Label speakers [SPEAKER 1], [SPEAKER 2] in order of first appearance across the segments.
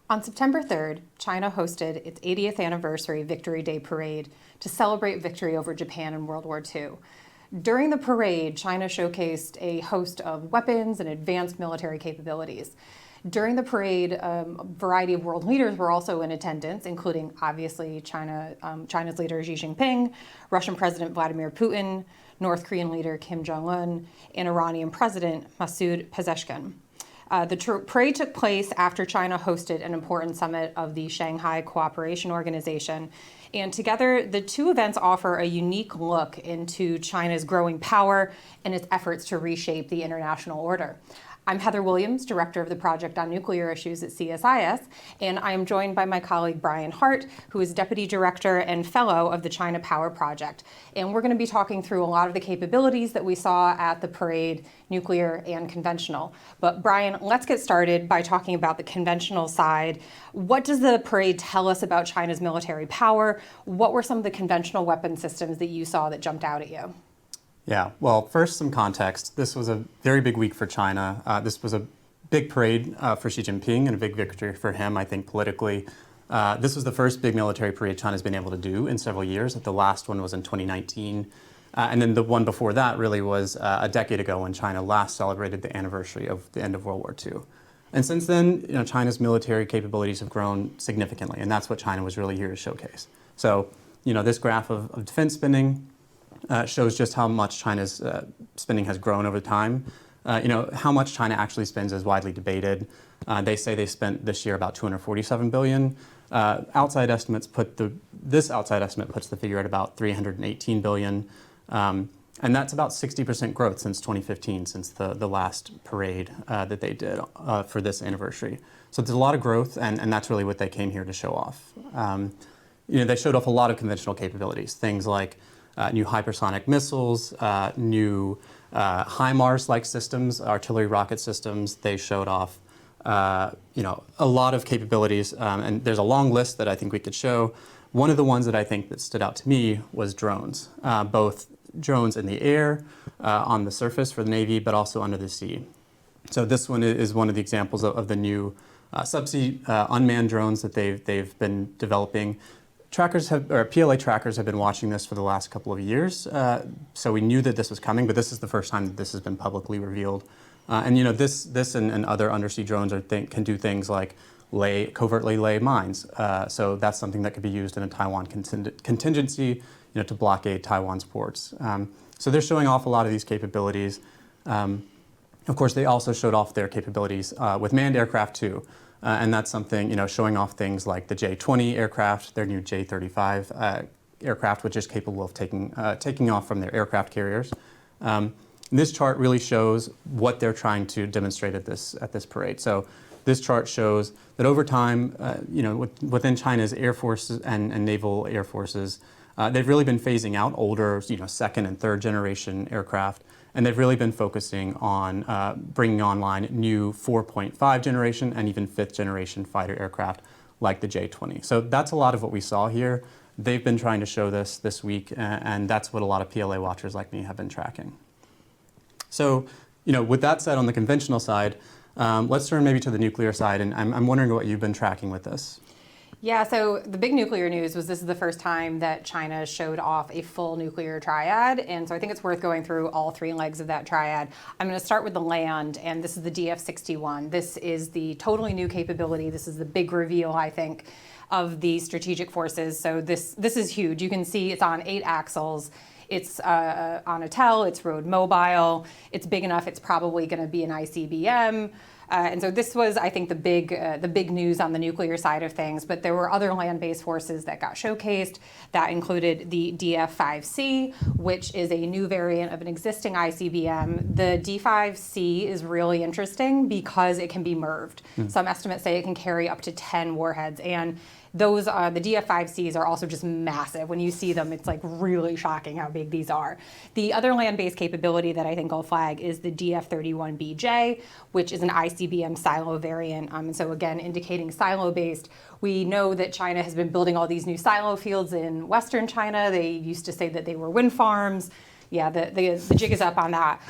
[SPEAKER 1] On September 3rd, China hosted its 80th anniversary Victory Day parade to celebrate victory over Japan in World War II. During the parade, China showcased a host of weapons and advanced military capabilities. During the parade, a variety of world leaders were also in attendance, including, obviously, China's leader Xi Jinping, Russian President Vladimir Putin, North Korean leader Kim Jong-un, and Iranian President Masoud Pezeshkian. The parade took place after China hosted an important summit of the Shanghai Cooperation Organization. And together, the two events offer a unique look into China's growing power and its efforts to reshape the international order. I'm Heather Williams, Director of the Project on Nuclear Issues at CSIS, and I am joined by my colleague Brian Hart, who is Deputy Director and Fellow of the China Power Project. And we're going to be talking through a lot of the capabilities that we saw at the parade, nuclear and conventional. But Brian, let's get started by talking about the conventional side. What does the parade tell us about China's military power? What were some of the conventional weapon systems that you saw that jumped out at you?
[SPEAKER 2] Yeah, well, first some context. This was a very big week for China. This was a big parade for Xi Jinping and a big victory for him, I think, politically. This was the first big military parade China's been able to do in several years. The last one was in 2019. And then the one before that really was a decade ago when China last celebrated the anniversary of the end of World War II. And since then, China's military capabilities have grown significantly, and that's what China was really here to showcase. So, this graph of defense spending shows just how much China's spending has grown over time. How much China actually spends is widely debated. They say they spent this year about $247 billion. This outside estimate puts the figure at about $318 billion. And that's about 60% growth since 2015, since the last parade that they did for this anniversary. So it's a lot of growth, and that's really what they came here to show off. They showed off a lot of conventional capabilities, things like new hypersonic missiles, new HIMARS-like systems, artillery rocket systems. They showed off, a lot of capabilities, and there's a long list that I think we could show. One of the ones that I think that stood out to me was drones, both drones in the air, on the surface for the Navy, but also under the sea. So this one is one of the examples of the new subsea unmanned drones that they've been developing. PLA trackers have been watching this for the last couple of years, so we knew that this was coming, but this is the first time that this has been publicly revealed. This and other undersea drones can do things like covertly lay mines. So that's something that could be used in a Taiwan contingency, to blockade Taiwan's ports. So they're showing off a lot of these capabilities. Of course, they also showed off their capabilities with manned aircraft too. And that's something, showing off things like the J-20 aircraft, their new J-35 aircraft, which is capable of taking off from their aircraft carriers. This chart really shows what they're trying to demonstrate at this parade. So this chart shows that over time, within China's air forces and naval air forces, they've really been phasing out older, second and third generation aircraft. And they've really been focusing on bringing online new 4.5 generation and even 5th generation fighter aircraft like the J-20. So that's a lot of what we saw here. They've been trying to show this week, and that's what a lot of PLA watchers like me have been tracking. So, with that said, on the conventional side, let's turn maybe to the nuclear side, and I'm wondering what you've been tracking with this.
[SPEAKER 1] Yeah, so the big nuclear news was this is the first time that China showed off a full nuclear triad, and so I think it's worth going through all three legs of that triad. I'm going to start with the land, and this is the DF-61. This is the totally new capability. This is the big reveal, I think, of the strategic forces. So this is huge. You can see it's on 8 axles. It's on a TEL, it's road mobile, it's big enough, it's probably going to be an ICBM. And so this was, I think, the big news on the nuclear side of things. But there were other land-based forces that got showcased. That included the DF-5C, which is a new variant of an existing ICBM. The D5C is really interesting because it can be MIRVed. Some estimates say it can carry up to 10 warheads. And those, the DF-5Cs are also just massive. When you see them, it's like really shocking how big these are. The other land-based capability that I think I'll flag is the DF-31BJ, which is an ICBM silo variant. And so again, indicating silo-based. We know that China has been building all these new silo fields in Western China. They used to say that they were wind farms. Yeah, the jig is up on that.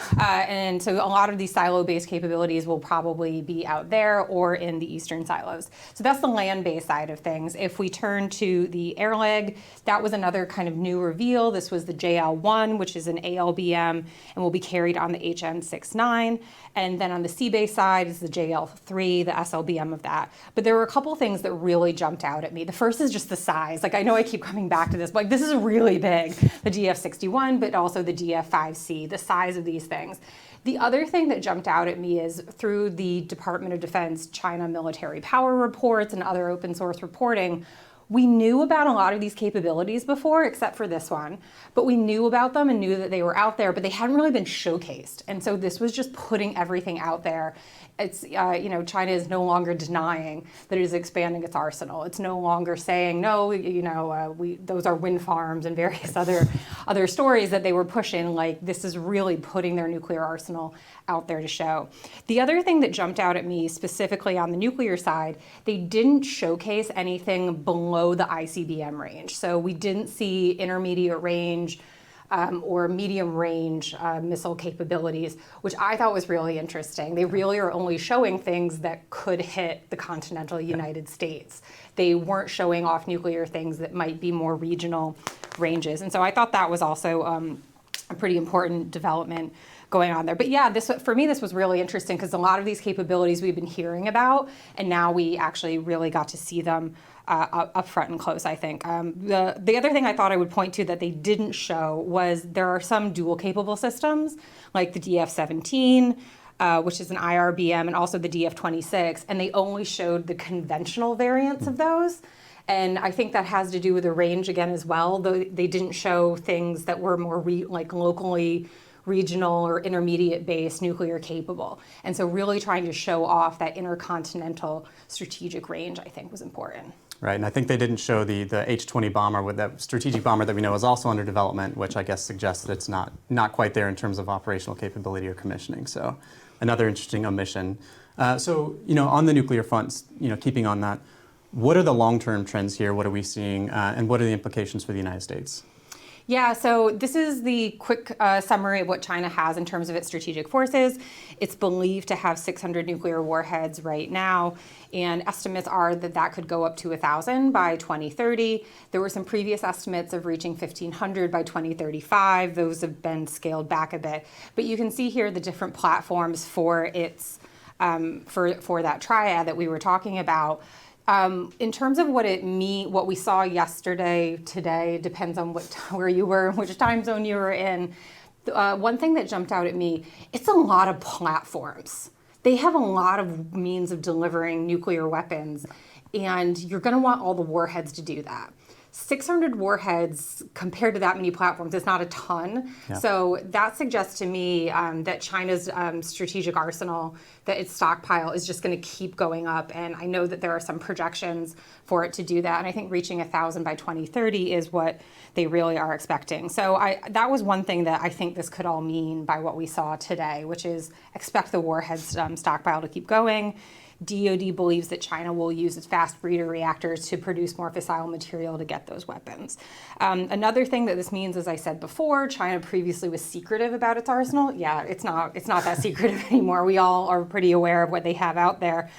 [SPEAKER 1] And so a lot of these silo-based capabilities will probably be out there or in the eastern silos. So that's the land-based side of things. If we turn to the air leg, that was another kind of new reveal. This was the JL-1, which is an ALBM and will be carried on the HN-69. And then on the sea-based side is the JL-3, the SLBM of that. But there were a couple things that really jumped out at me. The first is just the size. Like, I know I keep coming back to this, but like, this is really big, the DF-61, but also the DF-5C, the size of these things. The other thing that jumped out at me is through the Department of Defense China military power reports and other open source reporting, we knew about a lot of these capabilities before, except for this one, but we knew about them and knew that they were out there, but they hadn't really been showcased. And so this was just putting everything out there. It's, China is no longer denying that it is expanding its arsenal. It's no longer saying, no, those are wind farms and various other stories that they were pushing. Like, this is really putting their nuclear arsenal out there to show. The other thing that jumped out at me specifically on the nuclear side, they didn't showcase anything below the ICBM range. So we didn't see intermediate range or medium range missile capabilities, which I thought was really interesting. They really are only showing things that could hit the continental United States. They weren't showing off nuclear things that might be more regional ranges. And so I thought that was also a pretty important development going on there. But yeah, for me, this was really interesting because a lot of these capabilities we've been hearing about, and now we actually really got to see them up front and close, I think. The other thing I thought I would point to that they didn't show was there are some dual capable systems, like the DF-17, which is an IRBM, and also the DF-26, and they only showed the conventional variants of those. And I think that has to do with the range again as well, though they didn't show things that were more locally regional or intermediate based nuclear capable. And so really trying to show off that intercontinental strategic range, I think, was important.
[SPEAKER 2] Right, and I think they didn't show the H-20 bomber, with that strategic bomber that we know is also under development, which I guess suggests that it's not quite there in terms of operational capability or commissioning. So another interesting omission. So on the nuclear front, keeping on that, what are the long-term trends here? What are we seeing, and what are the implications for the United States?
[SPEAKER 1] Yeah, so this is the quick summary of what China has in terms of its strategic forces. It's believed to have 600 nuclear warheads right now, and estimates are that that could go up to 1,000 by 2030. There were some previous estimates of reaching 1,500 by 2035. Those have been scaled back a bit. But you can see here the different platforms for its for that triad that we were talking about. In terms of what what we saw yesterday, today, depends on where you were, which time zone you were in. One thing that jumped out at me, it's a lot of platforms. They have a lot of means of delivering nuclear weapons, and you're going to want all the warheads to do that. 600 warheads compared to that many platforms is not a ton. Yeah. So that suggests to me that China's strategic arsenal, that its stockpile is just going to keep going up. And I know that there are some projections for it to do that. And I think reaching 1,000 by 2030 is what they really are expecting. So that was one thing that I think this could all mean by what we saw today, which is expect the warheads stockpile to keep going. DoD believes that China will use its fast breeder reactors to produce more fissile material to get those weapons. Another thing that this means, as I said before, China previously was secretive about its arsenal. Yeah, it's not that secretive anymore. We all are pretty aware of what they have out there,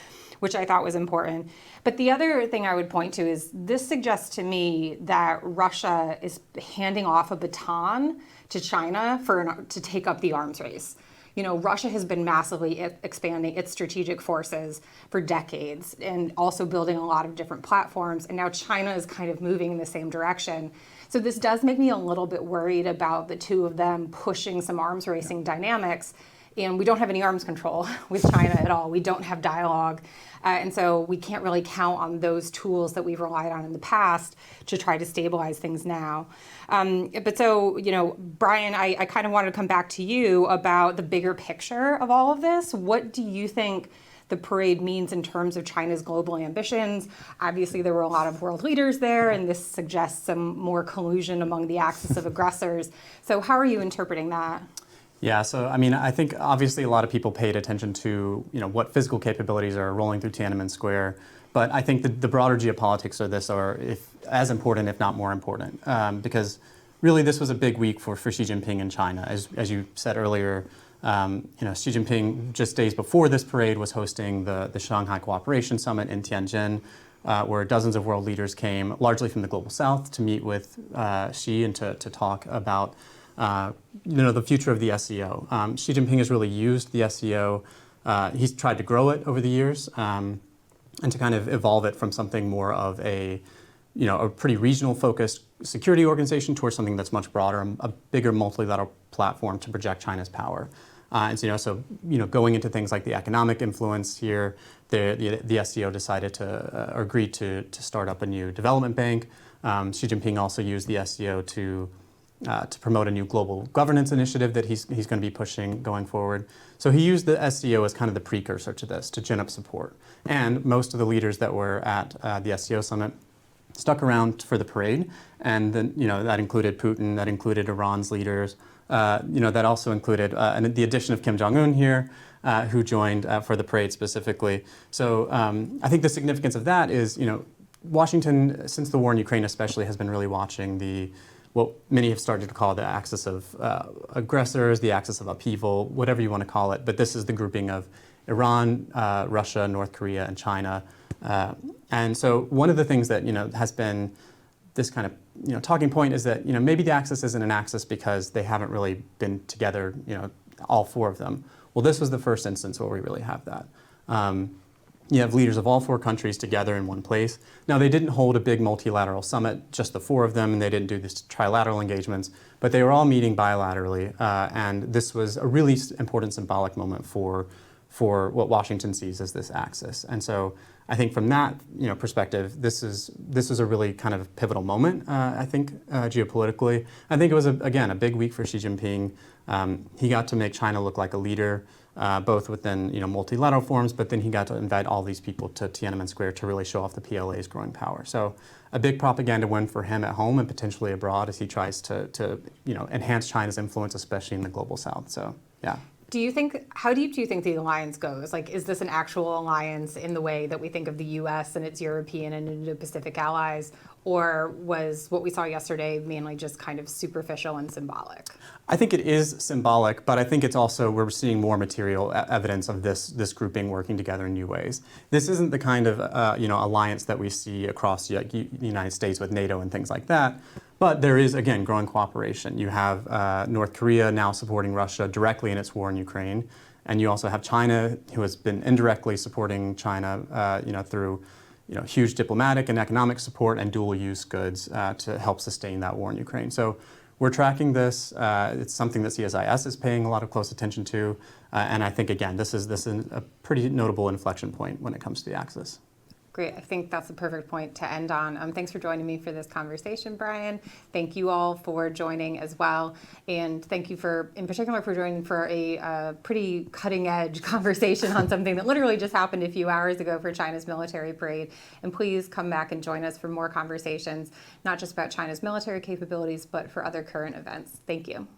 [SPEAKER 1] which I thought was important. But the other thing I would point to is this suggests to me that Russia is handing off a baton to China to take up the arms race. Russia has been massively expanding its strategic forces for decades and also building a lot of different platforms. And now China is kind of moving in the same direction. So this does make me a little bit worried about the two of them pushing some arms racing dynamics. And we don't have any arms control with China at all. We don't have dialogue. And so we can't really count on those tools that we've relied on in the past to try to stabilize things now. But so, Brian, I kind of wanted to come back to you about the bigger picture of all of this. What do you think the parade means in terms of China's global ambitions? Obviously, there were a lot of world leaders there, and this suggests some more collusion among the axis of aggressors. So how are you interpreting that?
[SPEAKER 2] Yeah, so I think obviously a lot of people paid attention to what physical capabilities are rolling through Tiananmen Square, but I think the broader geopolitics of this are as important, if not more important, because really this was a big week for Xi Jinping in China. As you said earlier, Xi Jinping, just days before this parade, was hosting the Shanghai Cooperation Summit in Tianjin, where dozens of world leaders came, largely from the global south, to meet with Xi and to talk about the future of the SCO. Xi Jinping has really used the SCO. He's tried to grow it over the years and to kind of evolve it from something more of a pretty regional focused security organization towards something that's much broader, a bigger multilateral platform to project China's power. Going into things like the economic influence here, the SCO decided to agreed to start up a new development bank. Xi Jinping also used the SCO to promote a new global governance initiative that he's going to be pushing going forward. So he used the SCO as kind of the precursor to this, to gin up support. And most of the leaders that were at the SCO summit stuck around for the parade, and then that included Putin, that included Iran's leaders, that also included the addition of Kim Jong-un here, who joined for the parade specifically. So I think the significance of that is, Washington, since the war in Ukraine especially, has been really watching what many have started to call the axis of aggressors, the axis of upheaval, whatever you want to call it. But this is the grouping of Iran, Russia, North Korea, and China. And so one of the things that has been this kind of talking point is that maybe the axis isn't an axis because they haven't really been together, all four of them. Well, this was the first instance where we really have that. You have leaders of all four countries together in one place. Now, they didn't hold a big multilateral summit, just the four of them, and they didn't do these trilateral engagements, but they were all meeting bilaterally, and this was a really important symbolic moment for what Washington sees as this axis. And so I think from that perspective, this was a really kind of pivotal moment, I think, geopolitically. I think it was, again, a big week for Xi Jinping. He got to make China look like a leader, both within multilateral forums, but then he got to invite all these people to Tiananmen Square to really show off the PLA's growing power. So a big propaganda win for him at home and potentially abroad as he tries to enhance China's influence, especially in the global south. So, yeah.
[SPEAKER 1] How deep do you think the alliance goes? Like, is this an actual alliance in the way that we think of the U.S. and its European and Indo-Pacific allies, or was what we saw yesterday mainly just kind of superficial and symbolic?
[SPEAKER 2] I think it is symbolic, but I think it's also, we're seeing more material evidence of this grouping working together in new ways. This isn't the kind of alliance that we see across the United States with NATO and things like that. But there is, again, growing cooperation. You have North Korea now supporting Russia directly in its war in Ukraine. And you also have China, who has been indirectly supporting China through huge diplomatic and economic support and dual-use goods to help sustain that war in Ukraine. So we're tracking this. It's something that CSIS is paying a lot of close attention to. And I think, again, this is a pretty notable inflection point when it comes to the axis.
[SPEAKER 1] Great. I think that's the perfect point to end on. Thanks for joining me for this conversation, Brian. Thank you all for joining as well. And thank you in particular for joining for a pretty cutting edge conversation on something that literally just happened a few hours ago for China's military parade. And please come back and join us for more conversations, not just about China's military capabilities, but for other current events. Thank you.